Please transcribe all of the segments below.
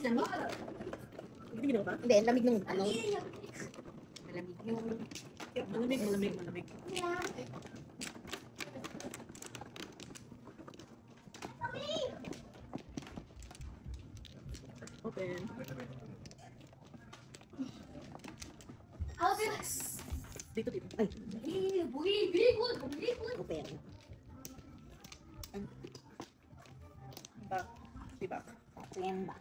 Lamig? Hindi ginawa ka? Hindi, lamig nung ano. Malamig yung... Malamig. Open. Dito. Ay. Open. Back. Diba? Open ba?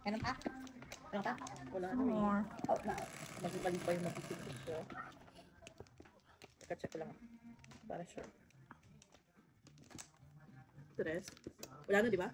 Ganun pa? Ganun pa? Wala na eh. More. Oh, no. Balik pa yung matitipid ko. Check ko lang. Para sure. Tres. Wala na, di ba?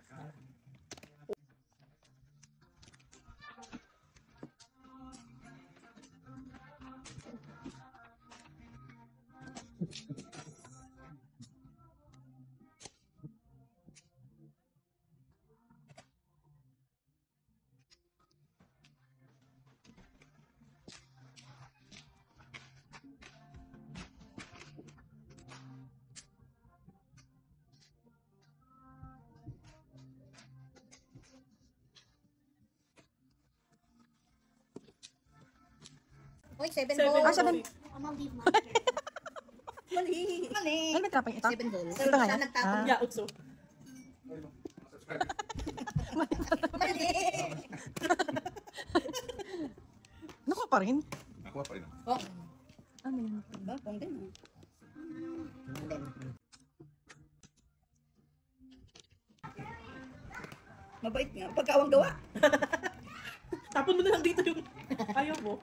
Uy, 7 Seven. goals. Ah, 7. Mali. Mali. Ano may trapping ito? 7 goals. Ito nga Siya yan? nagtatong. Yeah, also. Mali. Nakuha pa rin. Nakuha pa rin. Oh, Ano yun? ba? Kung din. Then, mabait nga. Pagkawang gawa. Tapon mo na lang dito yung... Ayaw mo.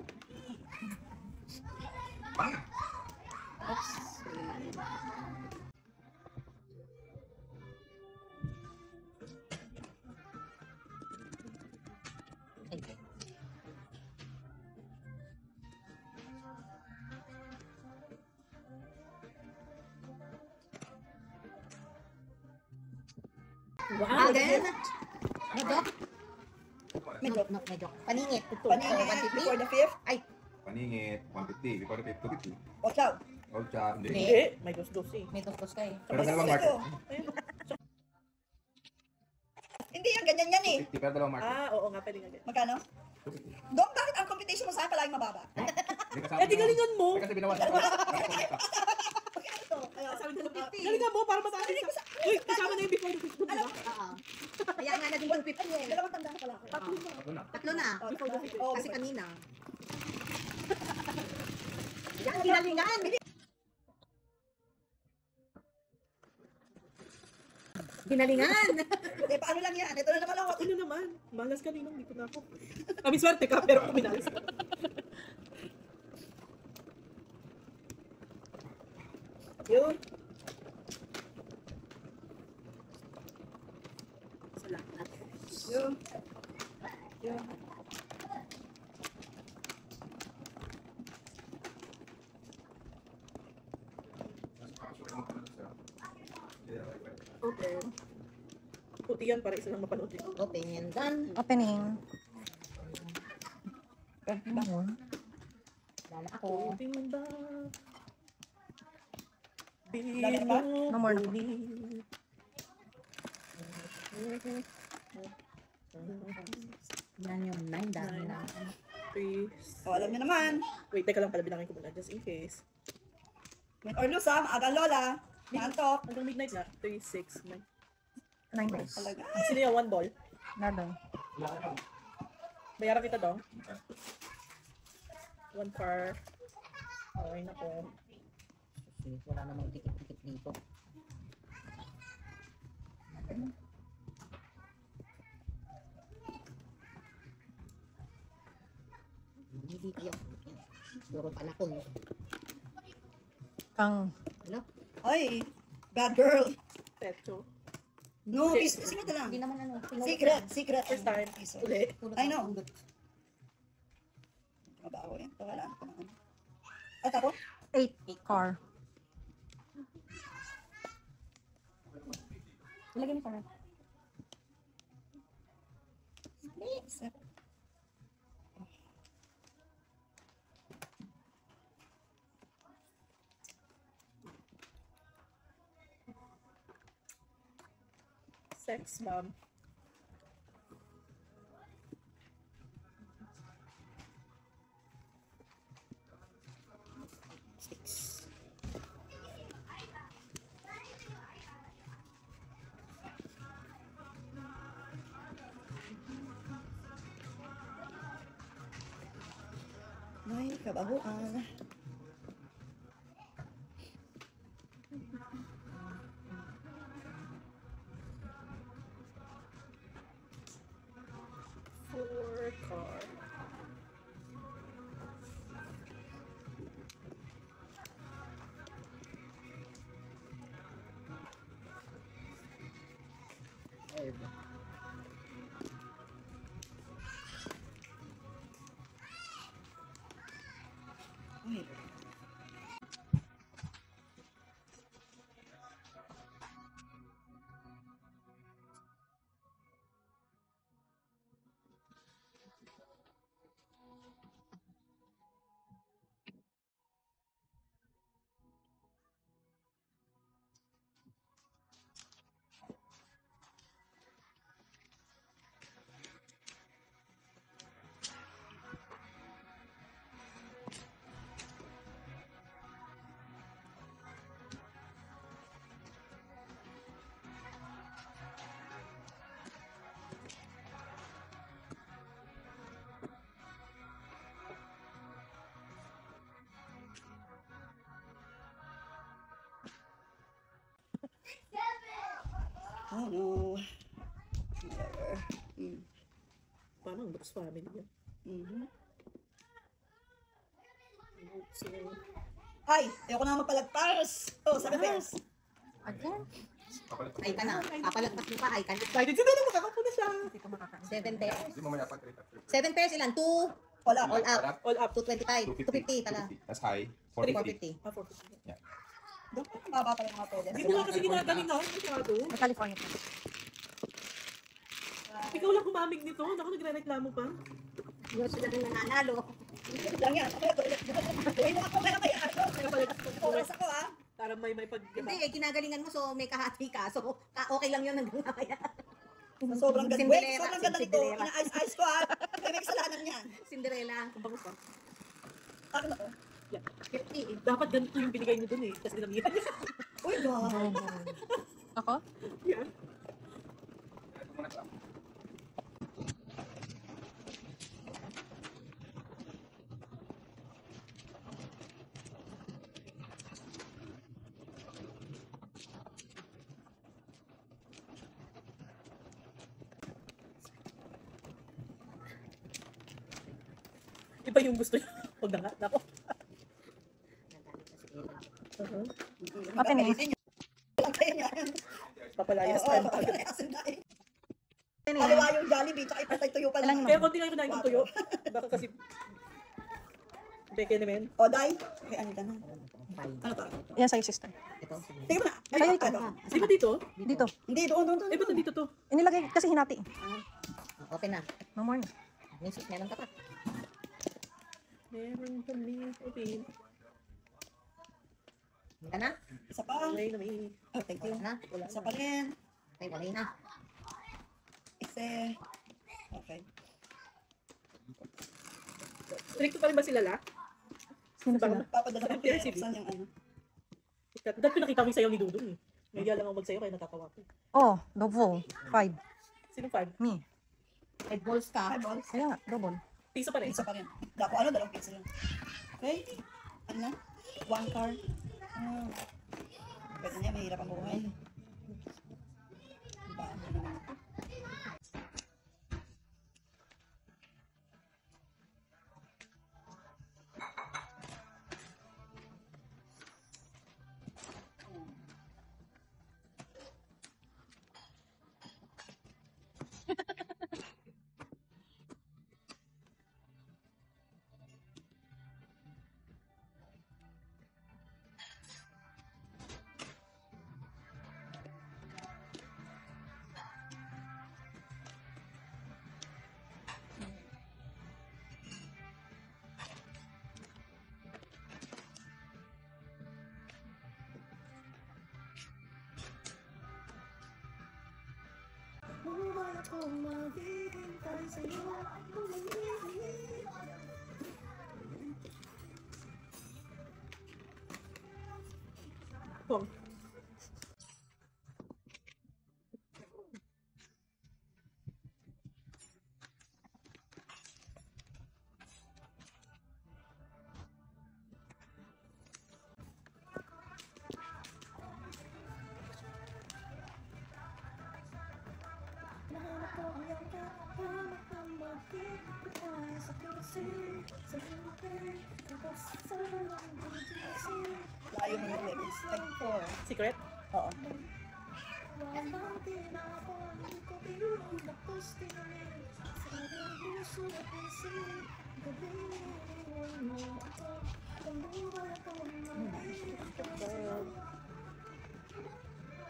Oops. Ay. Wow. Again. Medyo. Medyo. Paningit. Paningit before the fifth. Ay, Paningit, 150. Before the 250. O, ciao. Old char, hindi. Hindi. May dos-dos eh. may tos ka eh. Pero dalawang market. Hindi yan, ganyan yan eh. 50 pero dalawang market. Ah, oo nga. Pwede nga ganyan. Magkano? 250. Dok, bakit ang computation mo sa akin palaging mababa? Eh, di galingan mo. Kasi binawas. Magkano to? Ayun. Sabi nila, galingan mo para mataas ka. Uy, kasama na yung before the 50, di ba? Oo. Kaya nga naging 150 eh. Dalawang tanda na pala ako. Ako na. Tatlo na. Oh, Before the 50. oh, Kasi kanina. Yan, ginalingan. Ginalingan. Eh, paano lang yan? Ito na naman ako. Ako na naman. Malas ka ninang, dito na ako. Kami swerte ka, pero kami nalas ka. Yun. Salamat. Yun. Yun. Okay. Puti yan para isa lang mapanood dito. Open and done. Opening. More. Lala ako. Open ba? No more. Yan yung 9 dami na. Please. O, alam niyo naman. Wait, teka lang pala, bilangin ko muna just in case. Win or lose, ha? Maagang lola. Maantok. Hanggang midnight na. 3, 6, 9. 9 days. Talaga. Sino yung one ball? Nado. Bayaran kita dong. One car. Okay na po. Wala namang tikit-tikit dito. Hindi kayo. Puro panakon. Kang. Hello? Ay, bad girl. Techo. No, secret na lang. Hindi naman ano. Secret. First time. Piso. Uli. I know. Mabaho yan. Wala ko naman. At ako? 8 car. Ilagay mo pa na. Text, ma'am. Six. May kabahuan. Four car. Five. Ay, oh no. Whatever. Parang Brooks family yan. Mhm. So, Ay, ayoko na mapalagpas. Oh, 7 pairs. Again? Ay ka na. Papalagpas mo pa. Ay ka na. excited sila na makakapo na siya. Hindi ko makakain. 7 pairs. Hindi mo maya pa 3 7 pairs ilan? 2. Wala. All up. All up. 225. 250 pala. That's high. 450. 450. 450. Dapat mababa pa yung mga pwede. Hindi mo nga kasi ginagaling na masyado. May California pa. Ikaw lang humamig nito. Ako nagre-reklamo pa. Yung sila rin nananalo. Lang yan. Ako na to. Gawin mo ako kaya kaya. Oras ako ah. Para may pag... Hindi, ginagalingan mo so may kahati ka. So okay lang yun hanggang mamaya. Sobrang ganda. Cinderella, Wait, sobrang ganda nito. Cinderella. Ina-ice ko ah. Kaya may kasalanan yan. Cinderella. Kung bangus pa. Ako na to. 50. Dapat ganito yung binigay niyo dun eh. Tapos dinamihan niya. Uy, wow. Ako? Yeah. Iba yung gusto niya. Huwag na nga. Nako. Open eh. Lang kayo niyan. Papalayas Oo, tayo. papalayasin tayo. Open Kaliwa eh. yung Jollibee, tsaka ipatay tuyo pa lang. Kaya konti nga yung kunain ng tuyo. Baka kasi... Beke naman. O, Day. Okay, ano na? Ano to? Yan sa'yo, sister. Ito. Tingnan mo na. Sa'yo ito. Di ba dito? Dito. Hindi, doon. Eh, ba't nandito to? Inilagay kasi hinati. Open na. No more na. Meron ka pa. Meron kami. Okay. Hindi ka na? Isa pa. Okay na may... Oh, thank you. Na? Wala Isa pa rin. Okay, wala na. Isa. Okay. Stricto pa rin ba sila la? Sino Baka sila? Papadala ko kaya PRCB. buksan yung ano. Dahil pinakita mo yung sayaw ni Dudong eh. Ngayon lang ako magsayaw kaya natatawa ko. Oh, double. 5. Sinong 5? Me. 5 balls ka. Hi, balls. Kaya nga, double. Piso pa rin. Isa pa rin. Dapo, ano? Dalawang pizza lang. Okay. Ano na? One card. Pwede niya, mahirap ang buhay. Diba? Ano naman ito? Pong. Layo mo ng lyrics. Like 4. Secret? Oo.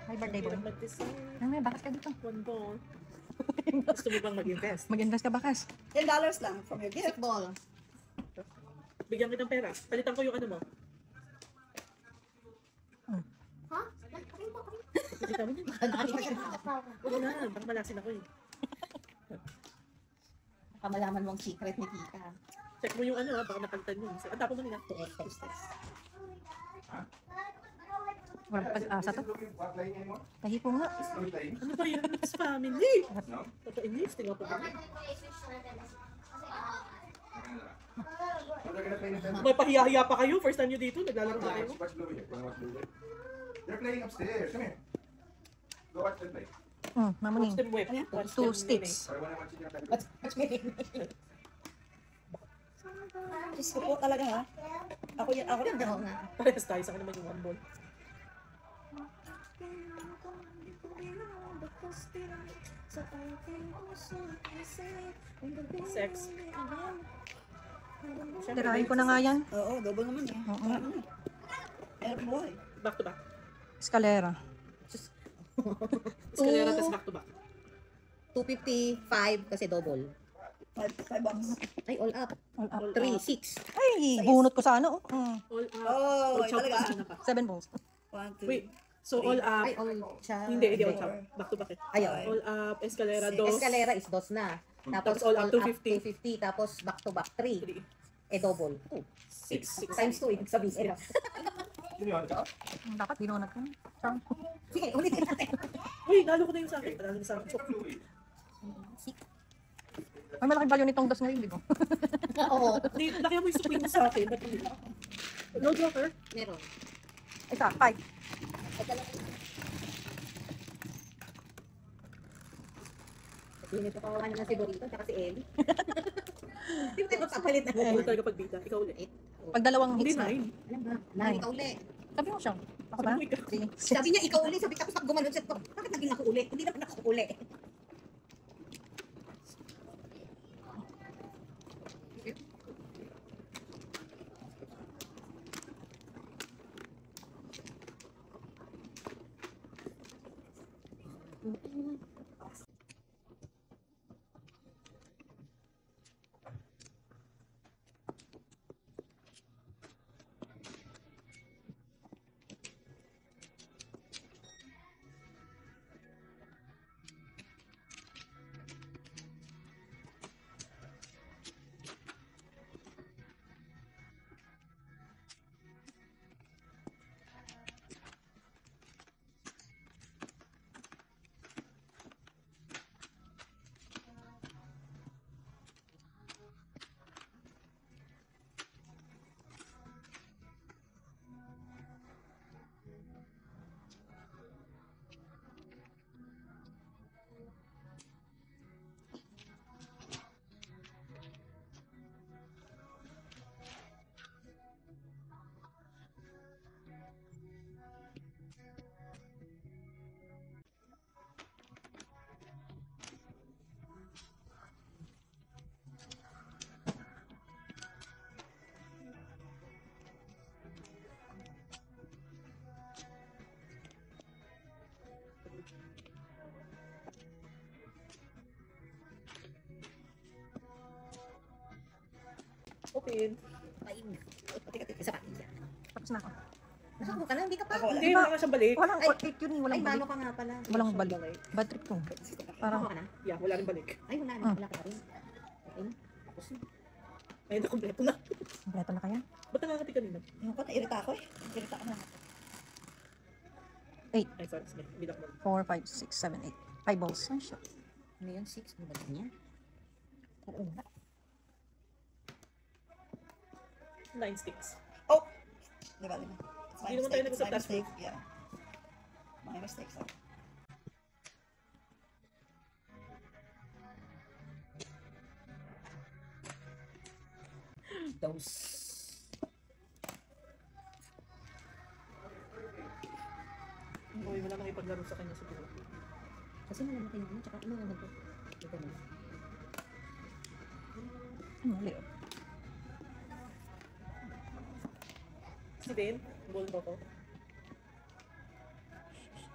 Hi, birthday boy. Mag-design. Ano may bakas ka dito? One ball. Gusto mo bang mag-invest? Mag-invest ka bakas. $10 lang from your gift. Ball. Bigyan kitang pera. Palitan ko yung ano mo. Ha? Kita mo yun. Oo na, baka malasin ako eh. Kamalaman mong secret ni Tita. Check mo yung ano ha, baka napalitan yun. Ang tapo mo nila. Walang pag-asa to. What line anymore? Tahi po nga. What line? Ano ba yan? It's family. No? Papa-inis, tingnan po. What are gonna play in the May pahiya-hiya pa kayo. First time nyo dito, naglalaro na kayo. Watch Bluey. Wanna watch Bluey? They're playing upstairs. Come here. Go watch them play. Mamuning. Watch them whip. Watch Two them sticks. Or wanna watch it yung What's my name? Diyos ko po talaga ha. Ako yan. Ako yan. Oo nga. Parehas tayo. Sa akin naman yung one ball. Sex. Tirahin ko na nga yan. Oo, double naman eh. Oo. Air boy. Back to back. Escalera. Escalera, tas back to back. 255 kasi double. $5. Ay, all up. All up. 3, 6. Ay, bunot ko sa ano. All up. Oh, All chop, talaga. tas na pa. 7 balls. 1, 2. Wait. So all up. Ay, all siya. Hindi all chop. Back to back eh. Ayun. All up, escalera, Six. dos. Escalera is dos na. Tapos Tapos all up 250. 250. Tapos back to back 3. Three. Eh double. 2. Six. Times 2 ibig sabihin. Yun yun. Tsaka? Dapat binunot ko. Charm. Sige, ulitin natin. Uy, nalo ko na yung sa akin. Nalo na sa akin. Bluey. Ay, malaking value nitong dos ngayon, di ba? Oo. Hindi, laki mo yung supreme mo sa akin. Ba't hindi? Load water. Meron. Isa, 5. Hindi pa kawawa na si Dorito at si Ellie. Hindi mo tayo magpapalit na. Ano talaga pag bida? Ikaw ulit. Pag dalawang Hindi, hits na. nine. Alam ba? Nine ka uli. Sabi mo siya. Ako ba? Sabi mo ikaw. Sige. Sabi niya ikaw uli. Sabi tapos pag gumanon siya, bakit naging ako uli? Hindi naman ako uli. Open. Pain. Teka, isa pa. Isa. Tapos na ako. Nakako ka na, hindi ka pa. Ako wala. Hindi, wala ka siyang balik. Walang Ay, 8 yun eh. Ay, Walang mano balik. ka nga pala. Walang Siyang balik. Bad trip to. Ako Parang, ka na? Yeah, wala rin balik. Ay, wala na. Ah. Wala ka na rin. Okay na. Tapos na. Ay, nakompleto na. kompleto na kaya? Ba't nangangati kanina? Ano ko, nairita ako eh. Irita ako na. Ay, sorry. Bidak mo. 4, 5, 6, 7, 8. 5 balls. Ay, shit. Ano yun? 6? Ano ba niya? Oo nga. 9 sticks. Oh! Di ba? It's my Hindi naman tayo mistake. It's my nag-usap last mistake. Yeah. My mistake. So. Dose. Okay, wala nang ipaglaro sa kanya siguro. Kasi malamaki na yun. Tsaka ano nga nito? Ito na. Mali. Si Ben, ball mo ko.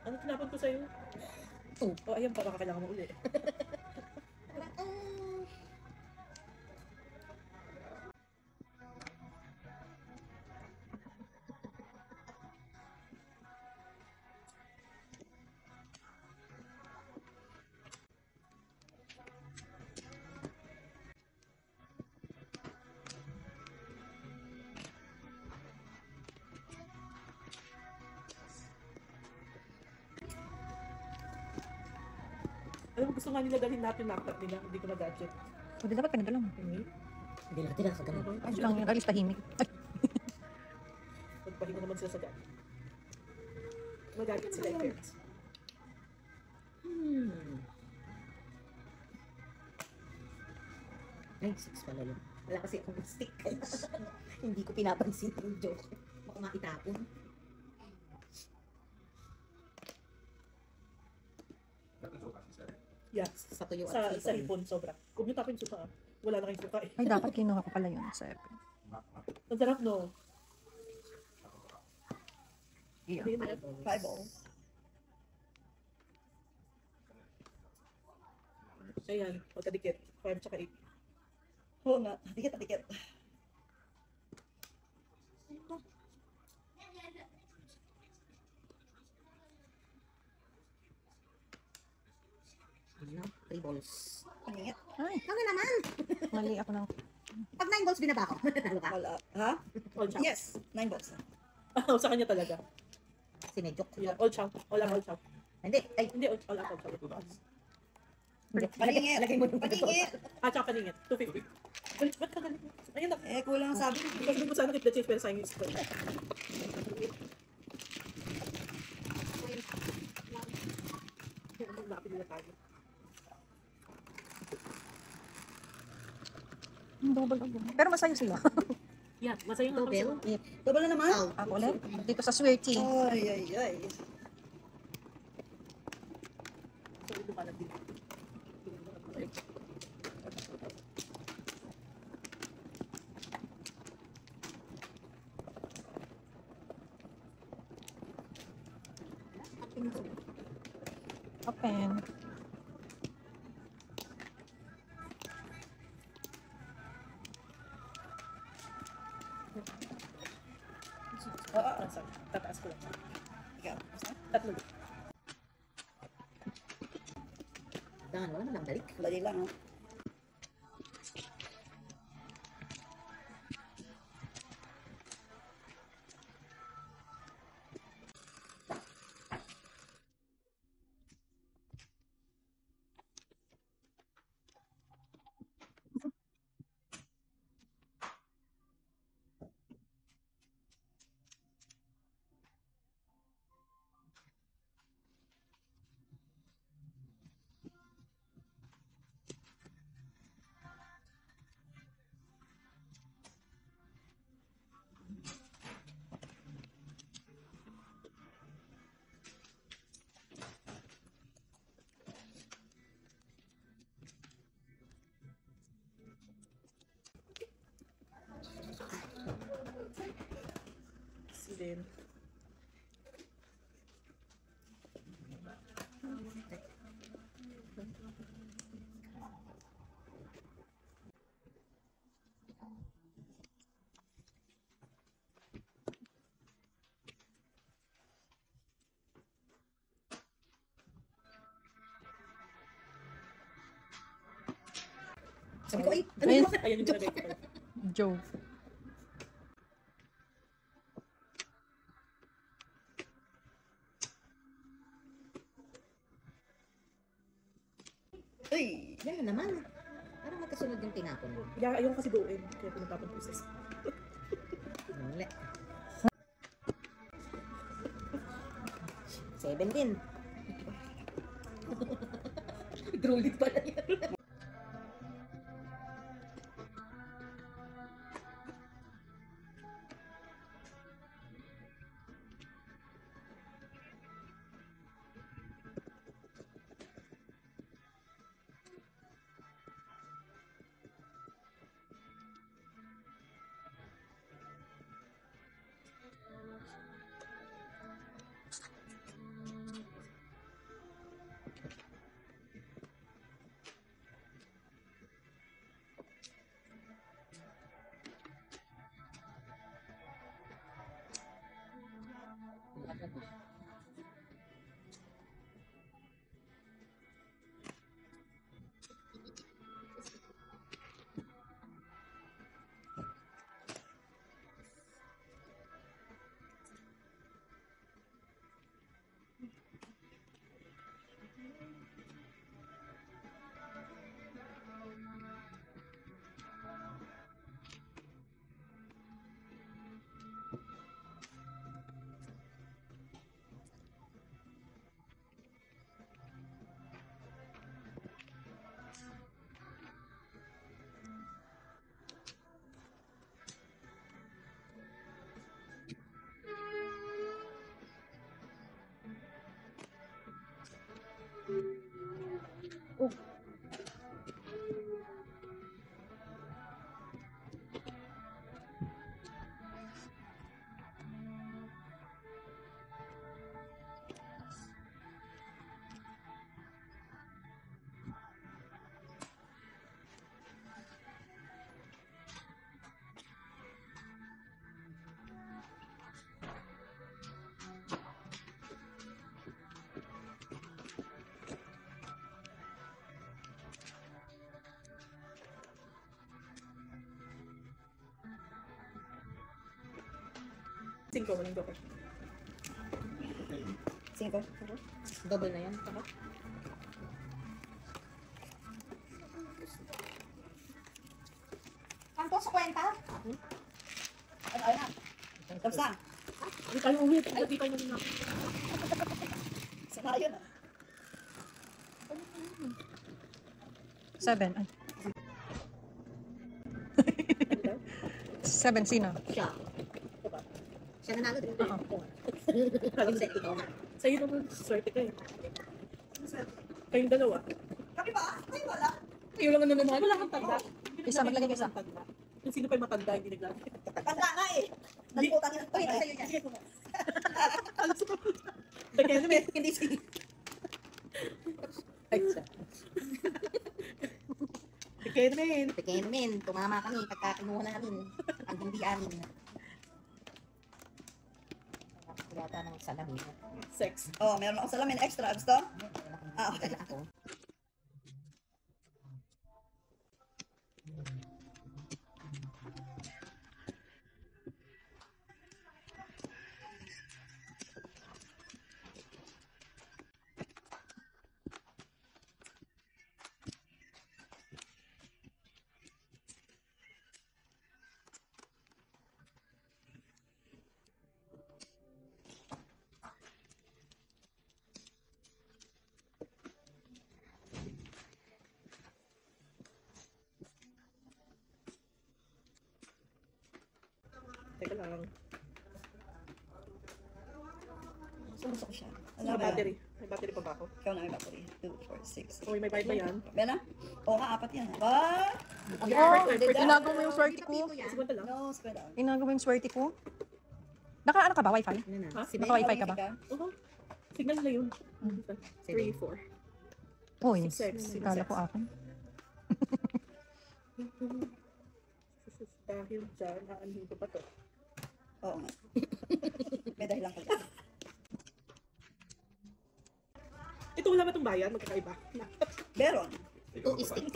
Ano tinapon ko sa'yo? Oh. Oh, ayan, baka kailangan mo uli. Alam mo, gusto nga nila dalhin natin yung laptop nila, hindi ko na-gadget. O, di dapat pinadala mo. Hindi. Hindi natin nakagano. Ay, lang yung alis tahimik. Ay, Magpahinga naman sila sa gadget. Mag-gadget sila yung parents. Ay, 6 pala yun. Wala kasi akong stick. Hindi ko pinapansin yung joke. Baka maitapon. Yeah, Sa tuyo sa, at sa hipon, sobra. Kung yung tapin suka, wala na kayong suka eh. ay, dapat kinuha ko pala yun sa Epic. Ang sarap, no? Yeah. Hindi na. 5 balls. Ayan, magkadikit. 5 tsaka 8. Oo nga. Dikit na dikit. Ano? 3 balls. Paningit. Ay, Ano naman? mali ako ng... Pag 9 balls binaba ko. Talo ka. Wala. Ha? All chop. Yes. 9 balls. Sa kanya talaga. Sinedyok. Yeah, all chop. All up, all chop. Hindi. Ay, Hindi, all up, all chop. Paningit. Lagay mo nung Paningit. Tsaka paningit. 250. Ay, ba't ka galing? Ayun na. Eh, kulang ang sabi. Sabi ko sana keep the change pero sayang yung square. Lapit nila tayo. Double ako. Pero masaya sila. Yeah, masaya yung Double? Double na naman. Ow. Ako ulit. Dito sa Swerte. Ay, ay, ay. So, lumalag din. Open. Sorry. Tataas ko lang. Ikaw. Tatlo. Dan, wala mo lang balik. Dali lang, ha? Sabi ko, ay, ano Ayun. ba? Ayan yung nilagay ko. Joe. Ay, Yan na naman. Parang magkasunod yung tinapon mo. Kaya ayaw kasi buuin. Kaya pinatapon ko isa. Mali. 7 din. drulit pala yan. Cinco, walang joker. 5. Double na yan. Saka. Kanto sa kwenta? Ano, ayun na. Tapos na. Hindi tayo uwi. Hindi tayo uwi na. Sana yun. 7. Ay. 7, sino? Siya. Siya nanalo din. Sa'yo naman, swerte ka eh. Kayong dalawa. Kami ba? Ay, wala. Kayo lang ang nananalo. Wala kang tanda. Isa, maglagay ka isa. Yung sino pa yung matanda, hindi naglalagay. Tanda nga eh. Nalimutan niya. Ay, sa'yo niya. Kaya naman, Hindi sige. ay, siya. Kaya naman. Pequeno men, tumama kami pagka kinuha namin. Ang hindi amin. Yata ng salamin. Sex. Oh, meron akong salamin extra. Gusto? Ah, okay. Ako. Teka lang. Gusto ko siya. May battery. May battery pa ba ako? Ikaw na may battery. 2, 4, 6. Uy, may bayad ba yan? Yan na? Oo nga, 4 yan. Ba? Inago mo yung swerte ko. Sigwanta lang. No, spread out. Inago mo yung swerte ko. Naka ano ka ba? Wi-Fi? Ano na? Ha? Si Naka-wifi ka ba? Oo. Signal na yun. 3, 4. Uy, Sex. kala ko akin. Dahil dyan, aanhin ko pa to. Oo nga. May dahilan ka dyan. Ito wala ba itong bayan? Magkakaiba. Meron. Ikaw Two pa. stick.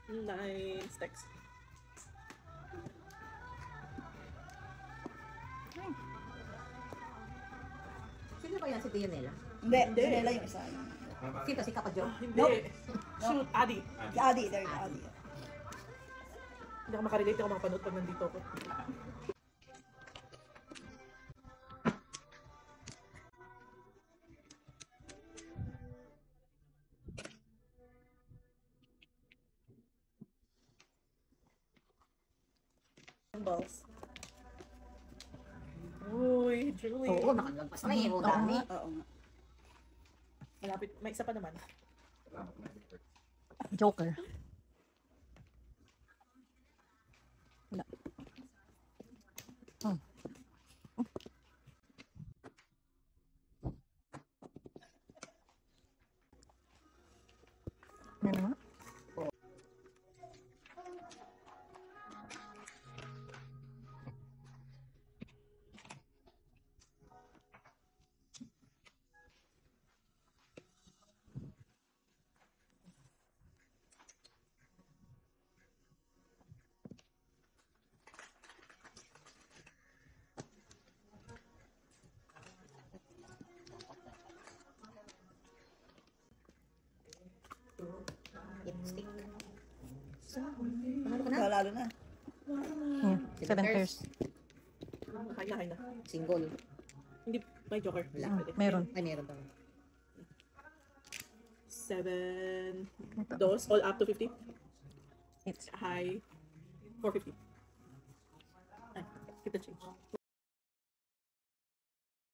Nine sticks. Sino ba yan si Tionela? Hindi, Hindi. sinela yung isa. Sino si Kapajo? Hindi. Nope. Shoot, Adi. Si Adi, there you go, Adi. Hindi ako makarelate, hindi ako makapanood pag nandito ako. Balls. Uy, Julie. Oo, nakalagpas na eh. Ang dami. Oo nga. Malapit. May isa pa naman. Joker. Wala. Oh. Yan na nga. Eight stick. Panalo ka na? Lalo na. Yan. Seven pairs. Hay na. Single. Hindi, may joker. Wala. Meron. Ay, meron pa. 7 dos, all up to 50. It's High, 450. Ay, keep the change.